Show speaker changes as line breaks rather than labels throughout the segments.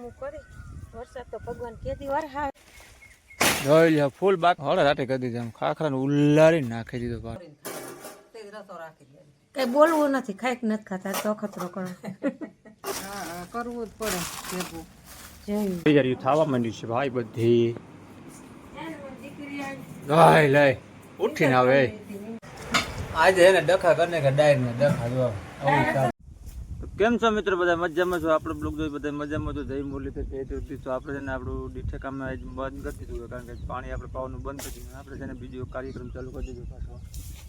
હમું કરી વરસાદ તો ભગવાન કેદી વાર હા
જોઈ લ્યો ફૂલ બાક હળે રાતે કરી દીધું આમ ખાખરાને ઉલ્લારી નાખી દીધો પાક
કઈ બોલવું નથી ખાઈક નથી ખાતા તો ખતરો કરો
કરવું જ પડે ભેગું
તૈયારી થવા માંડી છે ભાઈ બધી લઈ લઈ ઉઠીને આવે આજે એને ડખા કરીને કે ડાયર ને ડખા જો કેમ છો મિત્રો બધા મજામાં છો આપણે બ્લોગ જોઈ બધા મજામાં તો જઈ મોલી તો આપણે છે ને આપણું ડીઠે કામમાં બંધ કરી દીધું કારણ કે પાણી આપણે પાવાનું બંધ કરી દીધું આપણે છે ને બીજો કાર્યક્રમ ચાલુ કરી દીધો પાછો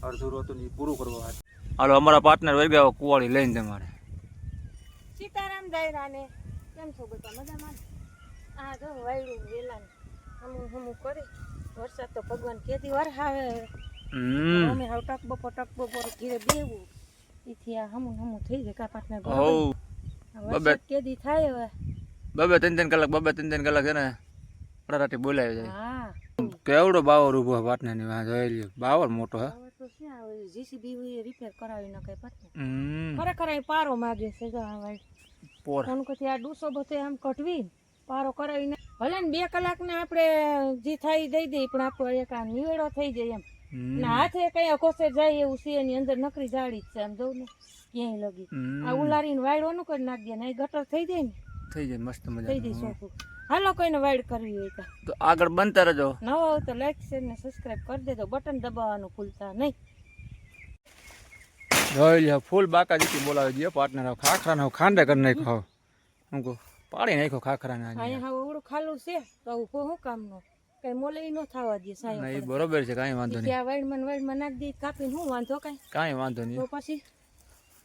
અડધું રોતું એ પૂરું કરવા હાલો અમારા પાર્ટનર વહી ગયા કુવાડી લઈને તમારે
સીતારામ દાયરાને કેમ છો બધા મજામાં આ જો વાયડું વેલા હમું કરી વરસાદ તો ભગવાન કેદી વાર આવે અમે હાવ ટક બપોર ઘીરે બેવું એથી આ હમું થઈ જાય કા પાર્ટનર વરસાદ કેદી થાય હવે
બબે ત્રણ કલાક છે ને રાતે બોલાવી જાય હા કેવડો બાવર ઉભો પાર્ટનર ની વાં જોઈ લ્યો બાવર મોટો હે
તો શું આવે જીસીબી રિપેર કરાવી નાખે પાર્ટનર ખરેખર અહીં પારો માગે છે જો આ ભાઈ પોર કોણ કથી આ ડૂસો બધે આમ કટવી પારો કરાવીને ભલે ને 2 કલાક ને આપણે જે થાય દઈ દઈ પણ આપણો એક આ નિવેડો થઈ જાય એમ ના હાથે કઈ કોસે જાય એવું છે એની અંદર નકરી જાડી જ છે આમ જવું ને ક્યાંય લગી આ ઉલારીને વાયડો નું કરી નાખ દે ને ગટર થઈ જાય ને
થઈ જાય મસ્ત મજા
થઈ જાય સોખું હાલો કોઈને વાઇડ કરવી હોય
તો આગળ બનતા રહેજો
નવો હોય તો લાઈક શેર ને સબસ્ક્રાઇબ કરી દેજો બટન દબાવવાનું ભૂલતા નહીં
જોઈ લ્યો ફૂલ બાકા જીતી બોલાવી દે પાર્ટનર ખાખરાને ખાંડે કરી નાખ્યો હું કહું પાડી નાખ્યો ખાખરાને
અહીંયા હવે ઓળું ખાલું છે તો શું કામનો કઈ મોલે નો થવા દે સાહેબ
નહીં બરોબર છે કાંઈ વાંધો નહીં
ત્યાં વાઈડમાં નાખ દે કાપીને હું વાંધો
કાંઈ વાંધો નહીં
તો પછી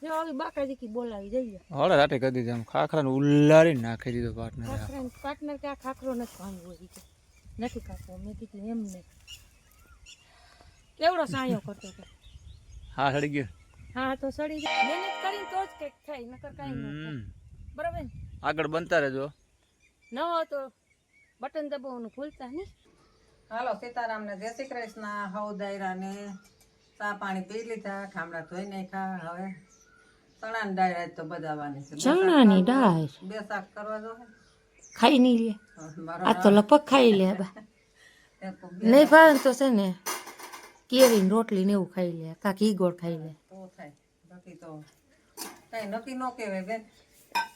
જો આવી બાકા જીકી બોલાવી દઈએ
હળે રાતે કરી દીધું આમ ખાખરાને ઉલ્લારી નાખી દીધો
પાર્ટનર કે આ ખાખરો નથી ભાંગવો નથી કાપવો મેં કીધું એમ નહીં કેવડો સાયો કરતો હતો
હા સડી ગયો
હા તો સડી જાય મહેનત કરીને તો જ કંઈક થાય નકર કાંઈ ન થાય બરાબર ને
આગળ બનતા રહેજો
ન હોય તો બટન દબાવવાનું ભૂલતા નહીં
હાલો સીતારામ ને જય શ્રી કૃષ્ણ હવ દાયરા ને ચા પાણી પી લીધા ઠામડા ધોઈ નાખ્યા હવે ચણાની દાળ તો બધાવાની છે
ચણાની દાળ
2 શાક કરવા જો
ખાઈ નહીં લે આ તો લપક ખાઈ લે બા નહીં ભાવે તો છે ને કેરીની રોટલી ને એવું ખાઈ લે કા ઘી ગોળ ખાઈ લે
તો થાય બાકી તો કઈ નક્કી ન કહેવાય બેન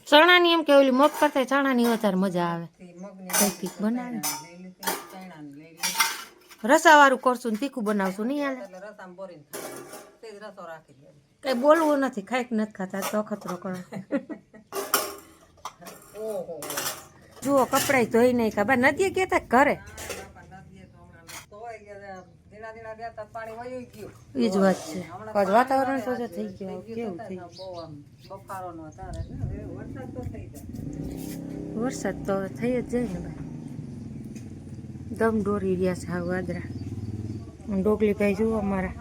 ચણાની એમ કે ઓલી મગ કરતા ચણાની વધારે મજા આવે
મગની
બનાવે
ચણાની લઈ લે
રસા વાળું કરશું ને તીખું બનાવશું નહીં હાલે
એટલે રસામ બોરીને તે જ રસો રાખી દે
કઈ બોલવું નથી ખાઈક નથી ખાતા તો ખતરો કરો
ઓહો
જુઓ કપડાય ધોઈ નહીં ખબર નદીએ કેતા ઘરે એ જ વાત છે વાતાવરણ તો થઈ ગયું કેવું થઈ ગયું વરસાદ તો થઈ જ જાય ને ભાઈ દમ દોરી રહ્યા છે હા વાદરા ડોગલી જુઓ અમારા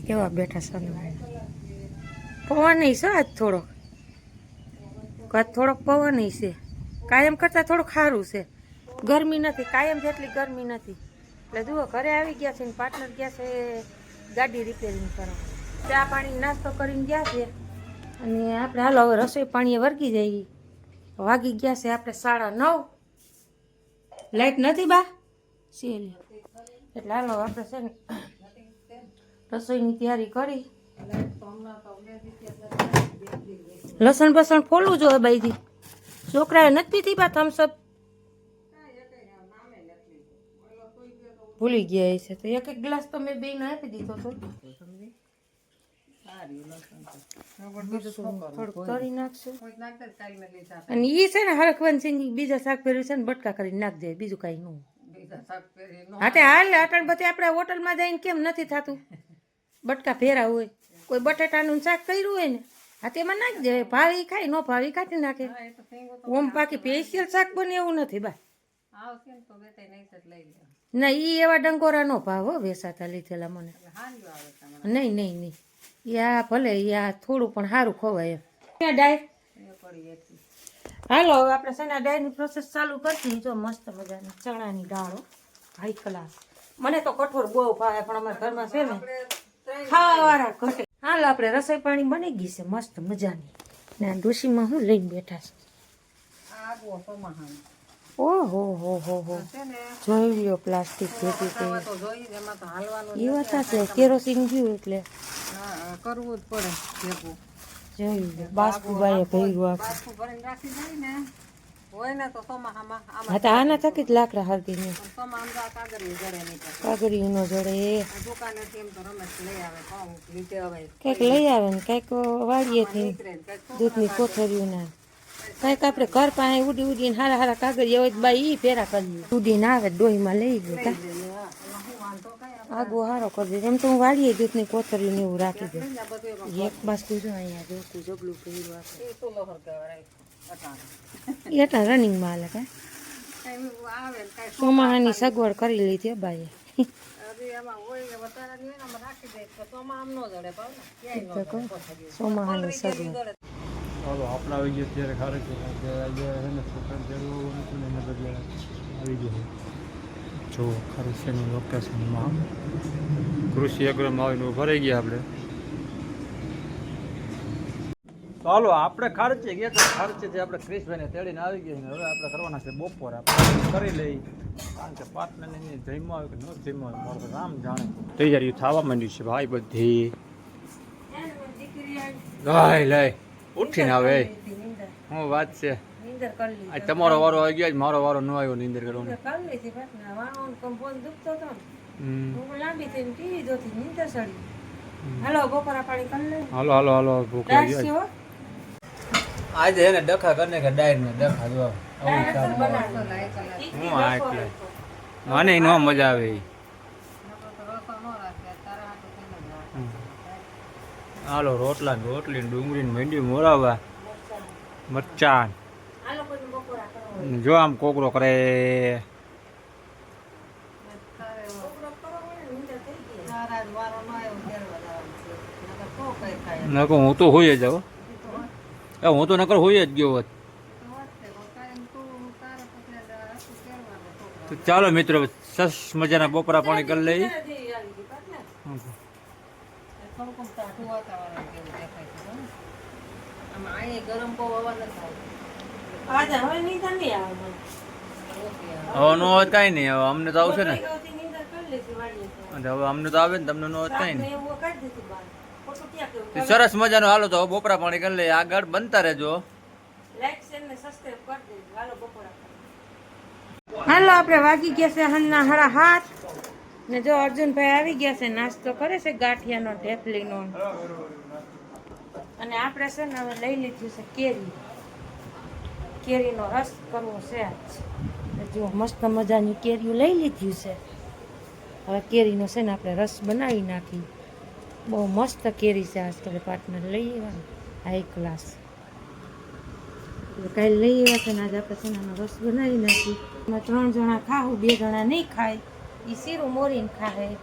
કેવા બેઠા સનવાય પવન છે આજ થોડોક પવન છે કાયમ કરતાં થોડુંક સારું છે ગરમી નથી કાયમ જેટલી ગરમી નથી એટલે જુઓ ઘરે આવી ગયા છે ને પાર્ટનર ગયા છે ગાડી રિપેરિંગ કરવા ચા પાણી નાસ્તો કરીને ગયા છે અને આપણે હાલો હવે રસોઈ પાણીએ વર્ગી જઈએ વાગી ગયા છે આપણે 9:30 લાઈટ નથી બા સેલ એટલે હાલો આપણે છે ને રસોઈની તૈયારી કરી લસણ બસણ ફોલવું જોઈએ બાઈથી છોકરાએ નથી પીધી બા થમ્સઅપ ભૂલી ગયા છે તો એક ગ્લાસ તો મેં બેને આપી દીધો હતો થોડુંક તળી નાખશું અને એ છે ને હરખવન સિંહ બીજા શાક ફેરવી છે ને બટકા કરીને નાખ દે બીજું કાંઈ ન હા તે હાલ અટણ બધી આપણે હોટલમાં જઈને કેમ નથી થતું બટકા ફેરા હોય કોઈ બટેટાનું શાક કર્યું હોય ને હા તેમાં નાખી દે ભાવી ખાય ન ભાવી કાઢી નાખે ઓમ બાકી સ્પેશિયલ શાક બને એવું નથી બા ના ઈ એવા ડંકોરા નો ભાવ હો વેસાતા લીધેલા મને નહીં યા ભલે યા થોડું પણ સારું ખવાય એમ ડાય હાલો હવે આપણે છે ને ડાયની પ્રોસેસ ચાલુ કરતી જો મસ્ત મજાની ચણાની દાળ હાઈ ક્લાસ મને તો કઠોળ બહુ ભાવે પણ અમારા ઘરમાં છે ને ખાવાવાળા ઘટે હાલો આપણે રસોઈ પાણી બની ગઈ છે મસ્ત મજાની ને ડોશીમાં હું લઈને બેઠા છે
આગવો સોમાહાનો
ઓહો હો હો હો
છે ને
જોઈ લ્યો પ્લાસ્ટિક ભેગી
ખાવા તો જોઈએ જ, એમાં તો હાલવાનું
એ વાત છે કેરોસીન ગયું એટલે
હા, કરવું જ પડે ભેગું.
જોઈ લ્યો બાસ્કુભાઈએ ભેગું આખું.
બાસ્કુ ભરીને રાખી જાય ને હોય ને તો સોમાહામાં
હા તો આના થકી જ લાકડા હરતી ને
સોમાહામાં કાગળિયું જડે નહીં પછી.
કાગળિયું ન જોડે
આ દુકાનેથી એમ તો રમેશ લઈ આવે પાઉં લીધે હવે
કંઈક લઈ આવે ને કંઈક વાડીએથી
નીકળે ને કંઈક
દૂધની કોથળીઓ ના કંઈક આપણે ઘર પાસે ઉડી ઉડીને હારા હારા કાગળિયા હોય તો બાઈ ઈ ફેરા કરીએ ઉડીને આવે ડોહીમાં લઈ ગયો કા
એમાં હું વાંધો કઈ
આગો હારો કરી દે એમ તો હું વાડીએ દૂધની કોથળીઓ ને એવું રાખી દઉં
આ બધું એમાં
એક બાસ્કુ જો અહીંયા જોતું જબલું કર્યું આપણે
એ તો લોહર કહેવાય અટાણે.
એટલા રનિંગમાં હાલે કા
કઈ આવે ને કઈ
ચોમાહાની સગવડ કરી લીધી હે બાઈએ
હજી એમાં હોય ને વધારે નહીં ને આમાં રાખી દે તો સોમાં આમ ન જડે પાવ ને ક્યાંય ન જડે કોથળીઓ.
ચોમાહાની
કેરી
સગવડ
જડે.
ચાલો આપણે આવી ગયો ત્યારે ખારે છે કે આજે છે ને છોકરા જરૂર નથી ને એના બદલે આવી ગયો જો ખરીશેનું લોકેશનમાં કૃષિ અગ્રમાં આવીને ભરાઈ ગયા આપણે. ચાલો આપણે ખર્ચે ગયા તો ખર્ચેથી આપણે ક્રિશભાઈને તેડીને આવી ગયા ને હવે આપણે કરવાના છે બપોર આપણે કરી લઈ કારણ કે પાર્ટનરને જમ્યા આવે કે ન જમ્યા આવે મારું તો રામ જાણે તૈયારી થવા માંડી છે ભાઈ બધી લઈ લઈ ઉઠીને આવે શું વાત છે
નીંદર કરી લીધી
આજ તમારો વારો આવી ગયો આજ મારો વારો ન આવ્યો નીંદર કરવાનો.
કરી લીધી પાછા વાણો કંપોઝ દુખતો હતો ને
હમ.
હું લાંબી થઈને ટીવી જોતી નીંદર સડી હાલો બપોરા પાણી કરી લે
હાલો હાલો હાલો ભૂખ લાગી
દાળ
આજ.
છે
આજે હે ને ડખા કરીને કે ડાયર ને ડખા જો આવું કામ
તો લાય કલાક.
હું આ એટલે મને નો મજા આવે ઈ.
નકર તો રસો ન રાખે તારા હાટુ થઈને જ રાખે.
હાલો રોટલા ને રોટલી ને ડુંગળી ને ભીંડી મોરાવા મરચાં
આ લોકોને બપોરા કરો
ને જો આમ કોકરો કરે
બપોરા કરો ને નીંદર થઈ ગઈ
તારા જ વારો ન આવ્યો ફેરવા જવાનું છે. નકર તો કઈ ખાય.
નકર હું તો હોઈ જ જાઉં હું તો નકર હોઈ જ ગયો હોત.
તો વાત છે, પણ કાંઈ તું તારા પછી હાથું ફેરવાનું છોકરા.
તો ચાલો મિત્રો સરસ મજાના બપોરા પાણી કરી લઈ.
થોડુંક ટાઢું વાતાવરણ જેવું દેખાય છે હો. આમાં અહીંયા ગરમ બહુ હવા નથી આવતી.
આજે હવે નીંદર નહીં આવે મને
ઓકે આવે.
હવે નો હોત કાંઈ નહીં હવે અમને તો આવશે ને
બપોરે નીંદર કરી લીધી વાડીએ
અને હવે અમને તો આવે ને તમને નો હોત કાંઈ નહીં.
એવું કાઢી દીધું બહાર ખોટું ક્યાં
તો
કેવું
સરસ મજાનો હાલો તો હવે બપોરા પાણી કરી લઈએ આગળ બનતા રહેજો.
લાઈક શેર ને સબસ્ક્રાઇબ કરી દેજો હાલો બપોરા હાલો આપણે વાગી ગયા છે હન્ના હારા હાથ ને જો અર્જુનભાઈ આવી ગયા છે નાસ્તો કરે છે ગાંઠિયાનો ઢેફલીનો અને આપણે છે ને હવે લઈ લીધું છે કેરીનો રસ કરવો છે આજ જો મસ્ત મજાની કેરીઓ લઈ લીધી છે હવે કેરીનો છે ને આપણે રસ બનાવી નાખી બહુ મસ્ત કેરી છે આજ તો પાર્ટનર લઈ આવવાનું હાઈ ક્લાસ કાલે લઈ આવ્યા છે ને આજે આપણે છે ને આનો રસ બનાવી નાખી એમાં 3 જણા ખાવું 2 જણા નહીં ખાય એ શીરું મોરીને ખાય